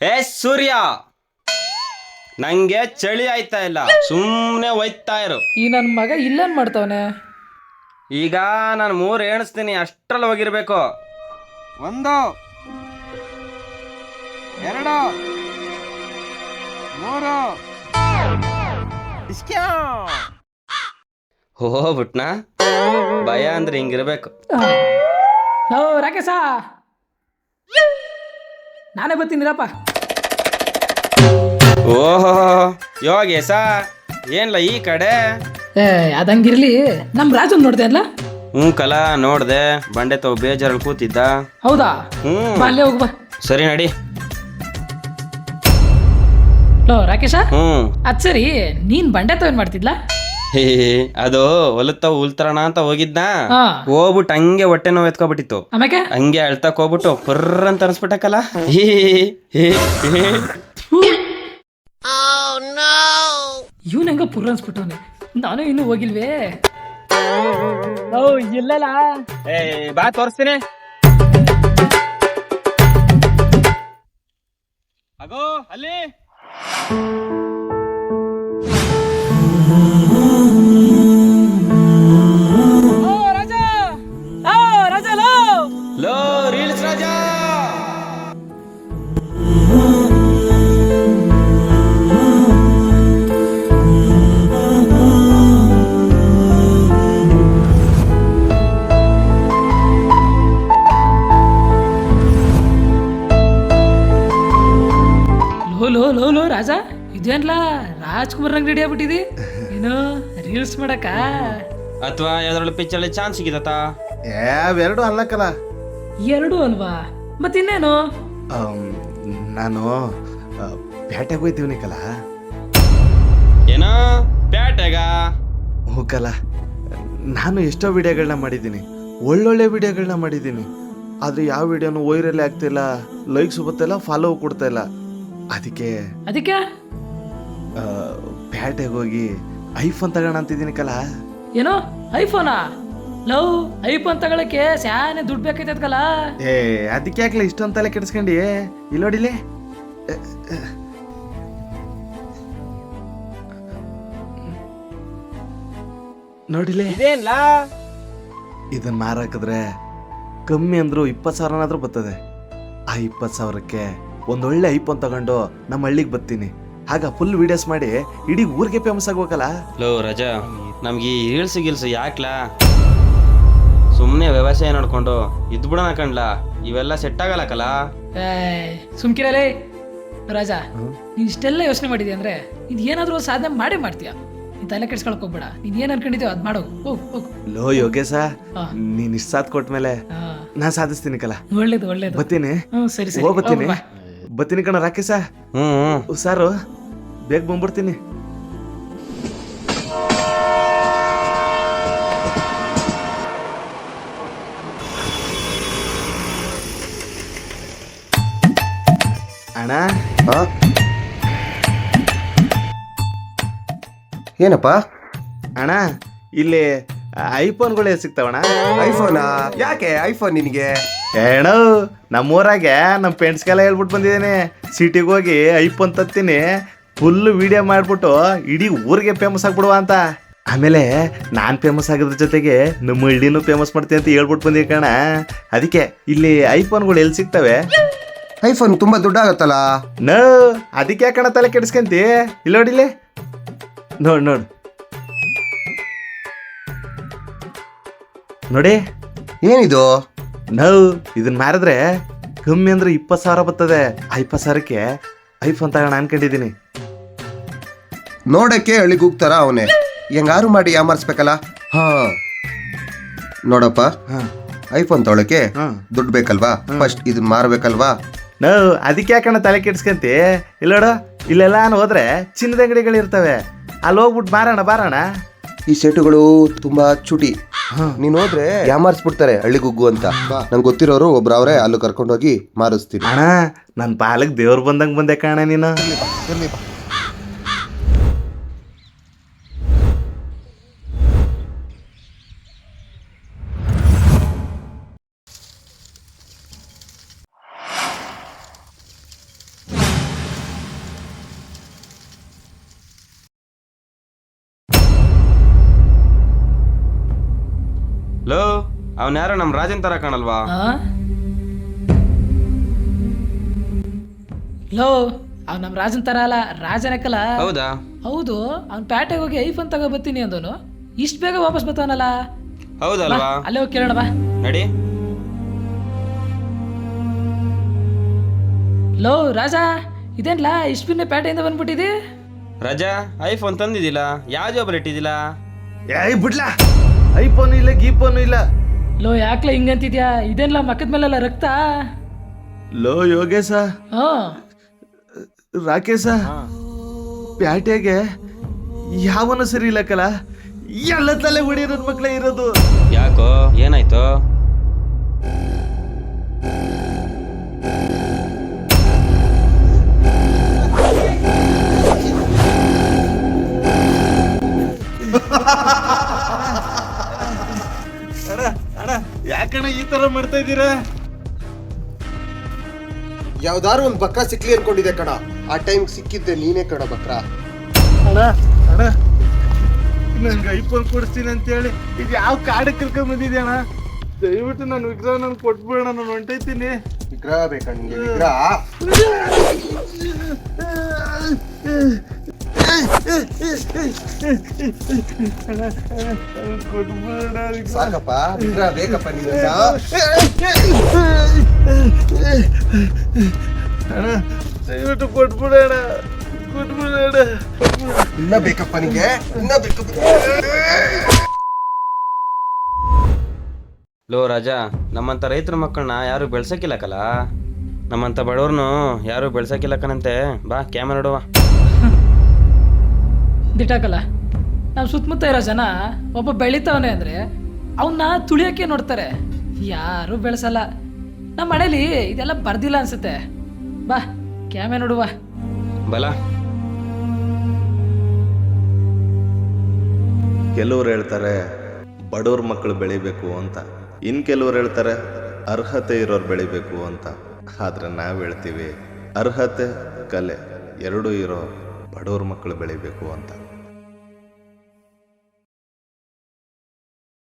ಏ ಸೂರ್ಯ, ನಂಗೆ ಚಳಿ ಆಯ್ತಾ ಇಲ್ಲ, ಸುಮ್ಮನೆ ಒಯ್ತಾ ಇರು. ಈ ನನ್ನ ಮಗ ಇಲ್ಲೇನು ಮಾಡ್ತಾವನೆ? ಈಗ ನಾನು 3 ಎಣಿಸ್ತೀನಿ, ಅಷ್ಟ್ರಲ್ಲಿ ಹೋಗಿರ್ಬೇಕು. 1 2 3 ಹೋಗ್ಬಿಟ್ನಾ? ಭಯ ಅಂದ್ರೆ ಹಿಂಗಿರ್ಬೇಕು. ಲೋ ರಾಕೇಶ, ನಾನೇ ಬರ್ತೀನಿರಪ್ಪ. ಓಹೋ ಯೋಗೇಶ, ಏನ್ಲ ಈ ಕಡೆ? ಅದಂಗಿರ್ಲಿ, ನಮ್ಮ ರಾಜನ್ ನೋಡ್ದೆ ಅಲ್ಲ? ಕಲ ನೋಡ್ದೆ, ಬಂಡೆ ತಾವು ಬೇಜಾರಲ್ಲಿ ಕೂತಿದ್ದ. ಹೌದಾ? ಅಲ್ಲೇ ಹೋಗ್ಬಾ. ಸರಿ ನಡಿ. ಲೋ ರಾಕೇಶ, ಅದ್ ಸರಿ, ನೀನ್ ಬಂಡೆ ತಾವ್ ಏನ್ ಮಾಡ್ತಿದ್ಲಾ? ಅದು ಹೊಲತ್ತಾವ್ ಉಲ್ತರಣ ಅಂತ ಹೋಗಿದ್ದ, ಹೋಗ್ಬಿಟ್ಟು ಹಂಗೆ ಹೊಟ್ಟೆ ನೋವು ಎತ್ಕೊಬಿಟ್ಟಿತ್ತು. ಆಮೇಲೆ ಹಂಗೆ ಅಳ್ತಾಕ್ ಹೋಗ್ಬಿಟ್ಟು ಪರ್ರ ಅಂತ ಅನ್ಸ್ಬಿಟ್ಟಕಲ್ಲ. ಇವ್ನ ಹೆಂಗ ಪುರ್ ಅನ್ಸ್ಬಿಟ್ಟವನೆ, ನಾನು ಇನ್ನೂ ಹೋಗಿಲ್ವೇ? ಇಲ್ಲಲ್ಲ, ಬಾ ತೋರಿಸ್ತೀನಿ. ಅಗೋ ಅಲ್ಲಿ ಲೋ ರೀಲ್ಸ್ ರಾಜ. ಲೋ ಲೋ ಲೋ ರಾಜ, ಇದೇನ್ಲಾ ರಾಜ್ಕುಮಾರ್ ನಂಗೆ ರೆಡಿ ಆಗ್ಬಿಟ್ಟಿದಿ? ಏನು ರೀಲ್ಸ್ ಮಾಡಕ ಅಥವಾ ಯಾವ್ದ್ರಲ್ಲಿ ಪಿಕ್ಚರ್ ಚಾನ್ಸ್ ಸಿಗಿದತ್ತ? ಅವೆರಡು ಅಲ್ಲಕ್ಕಲ್ಲ. 2 ಅಲ್ವಾ, ಮತ್ತಿನ್ನೇನು? ನಾನು ಪೇಟೆಗೆ ಹೋಯ್ತೀವಿ ಕಲ. ಏನೋ ಪ್ಯಾಟೆಗ? ಹೋಗಲ್ಲ, ನಾನು ಎಷ್ಟೋ ವಿಡಿಯೋಗಳನ್ನ ಮಾಡಿದ್ದೀನಿ, ಒಳ್ಳೊಳ್ಳೆ ವಿಡಿಯೋಗಳನ್ನ ಮಾಡಿದ್ದೀನಿ. ಆದರೆ ಯಾವ ವಿಡಿಯೋನು ವೈರಲ್ ಆಗ್ತಿಲ್ಲ, ಲೈಕ್ಸ್ ಬತ್ತಿಲ್ಲ, ಫಾಲೋ ಕೊಡ್ತಾ ಇಲ್ಲ. ಅದಕ್ಕೆ ಪೇಟೆಗೆ ಹೋಗಿ ಐಫೋನ್ ತಗೋಣ ಅಂತಿದ್ದೀನಿ ಕಲ. ಏನೋ ಐಫೋನಾ? ಲವ್ ಐಫೋನ್ ತಗೊಳಕ್ಕೆ ಸ್ಯಾನೆ ದುಡ್ಡು ಬೇಕಾಯ್ತದಲ್ಲ. ಅದಕ್ಕೆ ಯಾಕಲ ಇಷ್ಟೊಂದು ತಲೆ ಕೆಡಿಸ್ಕೊಂಡಿ? ಇಲ್ಲಿ ನೋಡಿಲಿ, ನೋಡಿಲಿ, ಇದೇನ್ಲಾ? ಇದನ್ನ ಮಾರಾಕಿದ್ರೆ ಕಮ್ಮಿ ಅಂದ್ರು 20,000 ಬರ್ತದೆ. ಆ 20,000ಕ್ಕೆ ಒಂದೊಳ್ಳೆ ಐಫೋನ್ ತಗೊಂಡು ನಮ್ಮ ಹಳ್ಳಿಗೆ ಬರ್ತೀನಿ. ಆಗ ಫುಲ್ ವಿಡಿಯೋಸ್ ಮಾಡಿ ಇಡೀ ಊರಿಗೆ ಫೇಮಸ್ ಆಗ್ಬೇಕಲ್ಲ. ಲೋ ರಜಾ, ನಮ್ಗೆ ಈ ರೀಲ್ಸ್ ಗಿಲ್ಸ್ ಯಾಕ್ಲಾ? ಸುಮ್ಮನೆ ವ್ಯವಸಾಯ ನೋಡ್ಕೊಂಡು ಇದ್ಬಿಡೋಣ ಕಣ್ಲಾ, ಇವೆಲ್ಲ ಸೆಟ್ ಆಗಲ್ಲಕಲ್ಲ. ಸುಮ್ಕಿರಲೇ ರಾಜ, ನೀನ್ ಇಷ್ಟೆಲ್ಲ ಯೋಚನೆ ಮಾಡಿದ್ಯಾ ಅಂದ್ರೆ ನೀನ್ ಏನಾದ್ರೂ ಸಾಧನೆ ಮಾಡೇ ಮಾಡ್ತೀಯ. ನೀನ್ ತಲೆ ಕೆಡ್ಸ್ಕೊಳಕ್ ಹೋಗ್ಬೇಡ, ನೀನ್ ಏನ್ ಅನ್ಕೊಂಡಿದ್ಯೋ ಅದ್ ಮಾಡೋ. ಲೋ ಯೋಗೇಶ, ನೀನ್ ಇಷ್ಟ ಸಾಥ್ ಕೊಟ್ಮೇಲೆ ನಾ ಸಾಧಿಸ್ತೀನಿ ಕಲ. ಒಳ್ಳೇದು ಒಳ್ಳೇದು, ಬತ್ತೀನಿ. ಸರಿ ಬತ್ತೀನಿ ಬತ್ತೀನಿ ಕಣ ರಾಕೇಶ. ಹುಷಾರು, ಬೇಗ ಬಂದ್ಬಿಡ್ತೀನಿ. ಅಣ್ಣ, ಏನಪ್ಪ ಅಣ್ಣ, ಇಲ್ಲಿ ಐಫೋನ್ಗಳೇ ಸಿಗ್ತಾವಣ್ಣ? ಐಫೋನಾ? ಯಾಕೆ ಐಫೋನ್ ನಿನಗೆ? ಏನೋ ನಮ್ಮೂರಾಗೆ ನಮ್ಮ ಫ್ರೆಂಡ್ಸ್ಗೆಲ್ಲ ಹೇಳ್ಬಿಟ್ಟು ಬಂದಿದ್ದೀನಿ, ಸಿಟಿಗೆ ಹೋಗಿ ಐಫೋನ್ ತತ್ತೀನಿ, ಫುಲ್ ವಿಡಿಯೋ ಮಾಡ್ಬಿಟ್ಟು ಇಡೀ ಊರಿಗೆ ಫೇಮಸ್ ಆಗ್ಬಿಡುವ ಅಂತ. ಆಮೇಲೆ ನಾನು ಫೇಮಸ್ ಆಗೋದ್ರ ಜೊತೆಗೆ ನಮ್ಮ ಹಳ್ಳಿನೂ ಫೇಮಸ್ ಮಾಡ್ತೀನಿ ಅಂತ ಹೇಳ್ಬಿಟ್ಟು ಬಂದಿ ಕಣ. ಅದಕ್ಕೆ ಇಲ್ಲಿ ಐಫೋನ್ಗಳು ಎಲ್ಲಿ ಸಿಗ್ತವೆ? ಐಫೋನ್ ತುಂಬಾ ದುಡ್ಡಾಗತ್ತಲ್ಲ. ನೋ, ಅದಕ್ಕೆ ಯಾಕಣ ತಲೆ ಕೆಡಿಸ್ಕಂತಿ? ಇಲ್ಲಿ ನೋಡಿಲಿ, ನೋಡ್ ನೋಡ್ ನೋಡಿ. ಏನಿದು? ನಾವು ಇದನ್ನ ಮಾರಿದ್ರೆ ಕಮ್ಮಿ ಅಂದ್ರೆ 20,000 ಬರ್ತದೆ. 20,000ಕ್ಕೆ ಐಫೋನ್ ತಗೋಣ ಅನ್ಕೊಂಡಿದ್ದೀನಿ. ನೋಡಕ್ಕೆ ಹಳ್ಳಿಗೆ ಹೋಗ್ತಾರ ಅವನೇ, ಹೆಂಗಾರು ಮಾಡಿ ಯಾಮಾರಿಸ್ಬೇಕಲ್ಲ. ಹಾ ನೋಡಪ್ಪ, ಐಫೋನ್ ತೊಗೊಳಕ್ಕೆ ದುಡ್ಡು ಬೇಕಲ್ವಾ? ಫಸ್ಟ್ ಇದನ್ನ ಮಾರಬೇಕಲ್ವಾ? ನಾವು ಅದಕ್ಕೆ ಯಾಕಣ್ಣ ತಲೆ ಕೆಡ್ಸ್ಕಂತಿ? ಇಲ್ಲ ನೋಡು, ಇಲ್ಲೆಲ್ಲ ಹೋದ್ರೆ ಚಿನ್ನದ ಅಂಗಡಿಗಳಿರ್ತವೆ, ಅಲ್ಲಿ ಹೋಗ್ಬಿಟ್ಟು ಮಾರೋಣ ಬಾರೋಣ. ಈ ಸೆಟುಗಳು ತುಂಬಾ ಚುಟಿ, ನೀನ್ ಹೋದ್ರೆ ಯಾಮಾರಿಸ್ಬಿಡ್ತಾರೆ ಹಳ್ಳಿಗೆ ಹೋಗು ಅಂತ. ನಂಗೆ ಗೊತ್ತಿರೋರು ಒಬ್ರು ಅವ್ರೆ, ಅಲ್ಲಿ ಕರ್ಕೊಂಡೋಗಿ ಮಾರಿಸ್ತೀನಿ. ಅಣ್ಣ, ನನ್ನ ಪಾಲಕ್ ದೇವ್ರು ಬಂದಂಗೆ ಬಂದೆ ಕಾಣ ನೀನು. ಅವನ್ ಯಾರೋ ನಮ್ ರಾಜನ್ ತರ ಕಾಣಲ್ವಾ? ಆ? ಲೋ ಅವ್ನು ನಮ್ಮ ರಾಜನ್ ತರ ಅಲ್ಲ, ರಾಜನಕ್ಕಲ್ಲ. ಹೌದಾ? ಹೌದು, ಅವ್ನು ಪ್ಯಾಟೆಗೆ ಹೋಗಿ ಐಫೋನ್ ತಗೋ ಬರ್ತೀನಿ ಅಂದವನು ಇಷ್ಟು ಬೇಗ ವಾಪಸ್ ಬರ್ತಾವನಲ್ಲ. ಹೌದಲ್ವಾ? ಅಲ್ಲೇ ಹೋಗಿ ಕೇಳೋಣ ಬಾ. ನಡಿ. ಲೋ ರಾಜ, ಇದೇನ್ಲ ಇಷ್ಟು ಬಿನ್ನೆ ಪ್ಯಾಟೆಯಿಂದ ಬಂದ್ಬಿಟ್ಟಿದಿ? ರಜಾ, ಐಫೋನ್ ತಂದಿದ್ದಿಲ್ಲ, ಯಾವ ಜಾಬ್ ಇಟ್ಟಿದ್ದಿಲ್ಲ? ಏಯ್ ಬಿಡ್ಲಾ, ಐಫೋನ್ ಇಲ್ಲ ಗೀಫೋನ್ ಇಲ್ಲ. ಲೋ ಯಾಕ್ಲ ಹಿಂಗಂತಿದ್ಯಾ? ಇದೇನ್ಲ ಮಕ್ಕದ ಮೇಲೆಲ್ಲ ರಕ್ತ? ಲೋ ಯೋಗೇಶ, ಹಾ ರಾಕೇಶ, ಪ್ಯಾಟೆಗೆ ಯಾವನು ಸರಿ ಇಲ್ಲಕ್ಕಲ್ಲ, ಎಲ್ಲ ತಲೆ ಹೊಡಿಯೋದ್ ಮಕ್ಳೇ ಇರೋದು. ಯಾಕೋ, ಏನಾಯ್ತು? ಅಣ್ಣ ಯಾಕಣ್ಣ ಈ ತರ ಮಾಡ್ತಾ ಇದ್ದೀರಾ? ಯಾವ್ದಾರು ಒಂದ್ ಬಕ್ರ ಸಿಕ್ಲಿ ಅನ್ಕೊಂಡಿದ್ದೆ ಕಣ, ಆ ಟೈಮ್ ಸಿಕ್ಕಿದ್ದೆ ನೀನೇ ಕಣ ಬಕ್ರ. ಅಣ್ಣ ಅಣ್ಣ ನಂಗೆ ಐಫೋನ್ ಕೊಡಿಸ್ತೀನಿ ಅಂತ ಹೇಳಿ ಇದು ಯಾವ ಕಾಡಕ್ಕೆ ಕರ್ಕೊಂಡ್ ಬಂದಿದ್ದೆ ಅಣ್ಣ? ದಯವಿಟ್ಟು ನಾನು ವಿಗ್ರಹ ನನ್ ಕೊಟ್ಬಿಡೋಣ, ನಾನು ಹೊಂಟೈತೀನಿ. ವಿಗ್ರಹ ಬೇಕಾ ನಿಂಗೆ? ವಿಗ್ರಹ ಕೊಟ್ಬಿಡೋಣ. ಸಾಕಪ್ಪ, ವಿಗ್ರಹ ಬೇಕಪ್ಪ ನಿಂಗೆ? ಅಣ್ಣ ದಯವಿಟ್ಟು ಕೊಟ್ಬಿಡೋಣ, ಕೊಟ್ಬಿಡೋಣ. ಇನ್ನ ಬೇಕಪ್ಪ ನಿಂಗೆ? ಇನ್ನ ಬೇಕಪ್ಪ? ಲೋ ರಾಜಾ, ನಮ್ಮಂತ ರೈತರ ಮಕ್ಕಳನ್ನ ಯಾರು ಬೆಳ್ಸಕ್ಕಿಲ್ಲಕಲ್ಲ, ನಮ್ಮಂತ ಬಡವ್ರನ್ನು ಯಾರು ಬೆಳ್ಸಕ್ಕಿಲ್ಲಕನಂತೆ. ಬಾ ಕ್ಯಾಮರಾ ನೋಡುವ. ದಿಟ್ಟಾಕಲ್ಲ, ನಮ್ಮ ಸುತ್ತಮುತ್ತ ಇರೋ ಜನ ಒಬ್ಬ ಬೆಳಿತಾವನೆ ಅಂದರೆ ಅವನ್ನ ತುಳಿಯೋಕ್ಕೆ ನೋಡ್ತಾರೆ, ಯಾರು ಬೆಳೆಸಲ್ಲ. ನಮ್ಮ ಮನೇಲಿ ಇದೆಲ್ಲ ಬರ್ದಿಲ್ಲ ಅನ್ಸುತ್ತೆ. ಬಾ ಕ್ಯಾಮೆ ನೋಡುವ. ಬಲ. ಕೆಲವ್ರು ಹೇಳ್ತಾರೆ ಬಡವ್ರ ಮಕ್ಕಳು ಬೆಳಿಬೇಕು ಅಂತ, ಇನ್ನು ಕೆಲವ್ರು ಹೇಳ್ತಾರೆ ಅರ್ಹತೆ ಇರೋರು ಬೆಳಿಬೇಕು ಅಂತ. ಆದ್ರೆ ನಾವು ಹೇಳ್ತೀವಿ ಅರ್ಹತೆ ಕಲೆ ಎರಡೂ ಇರೋ ಬಡವ್ರ ಮಕ್ಕಳು ಬೆಳಿಬೇಕು ಅಂತ.